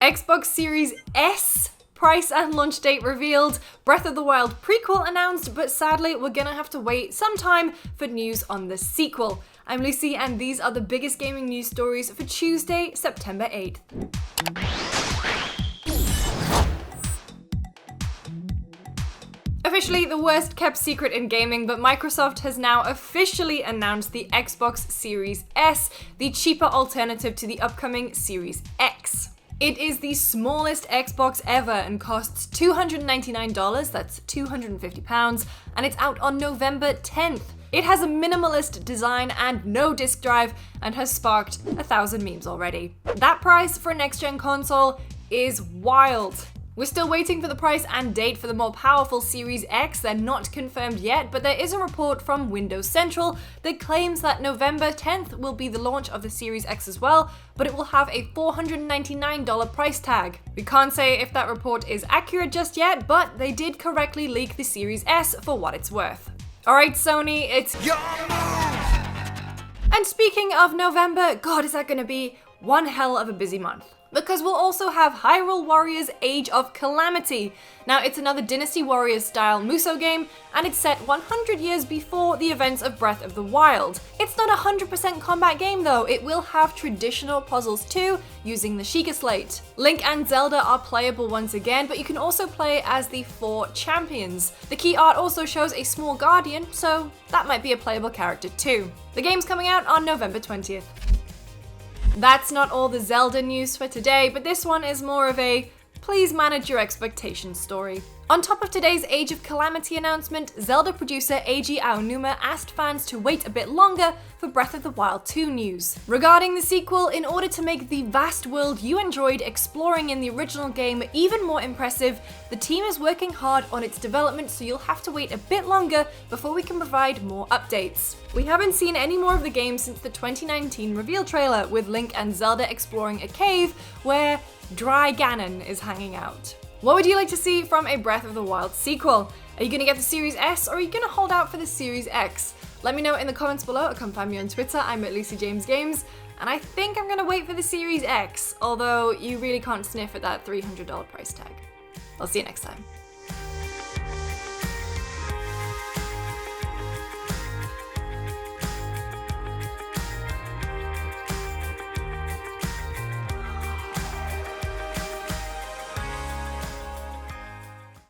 Xbox Series S price and launch date revealed, Breath of the Wild prequel announced, but sadly we're gonna have to wait some time for news on the sequel. I'm Lucy and these are the biggest gaming news stories for Tuesday, September 8th. Officially the worst kept secret in gaming, but Microsoft has now officially announced the Xbox Series S, the cheaper alternative to the upcoming Series X. It is the smallest Xbox ever and costs $299, that's £250, and it's out on November 10th. It has a minimalist design and no disk drive and has sparked 1,000 memes already. That price for a next-gen console is wild. We're still waiting for the price and date for the more powerful Series X. They're not confirmed yet, but there is a report from Windows Central that claims that November 10th will be the launch of the Series X as well, but it will have a $499 price tag. We can't say if that report is accurate just yet, but they did correctly leak the Series S for what it's worth. Alright Sony, it's your move! And speaking of November, God, is that gonna be one hell of a busy month. Because we'll also have Hyrule Warriors Age of Calamity. Now, it's another Dynasty Warriors style Musou game, and it's set 100 years before the events of Breath of the Wild. It's not a 100% combat game though, it will have traditional puzzles too, using the Sheikah Slate. Link and Zelda are playable once again, but you can also play as the 4 champions. The key art also shows a small guardian, so that might be a playable character too. The game's coming out on November 20th. That's not all the Zelda news for today, but this one is more of a please manage your expectations story. On top of today's Age of Calamity announcement, Zelda producer Eiji Aonuma asked fans to wait a bit longer for Breath of the Wild 2 news. Regarding the sequel, in order to make the vast world you enjoyed exploring in the original game even more impressive, the team is working hard on its development, so you'll have to wait a bit longer before we can provide more updates. We haven't seen any more of the game since the 2019 reveal trailer, with Link and Zelda exploring a cave where Dry Ganon is hanging out. What would you like to see from a Breath of the Wild sequel? Are you going to get the Series S or are you going to hold out for the Series X? Let me know in the comments below or come find me on Twitter, I'm at LucyJamesGames, and I think I'm going to wait for the Series X, although you really can't sniff at that $300 price tag. I'll see you next time.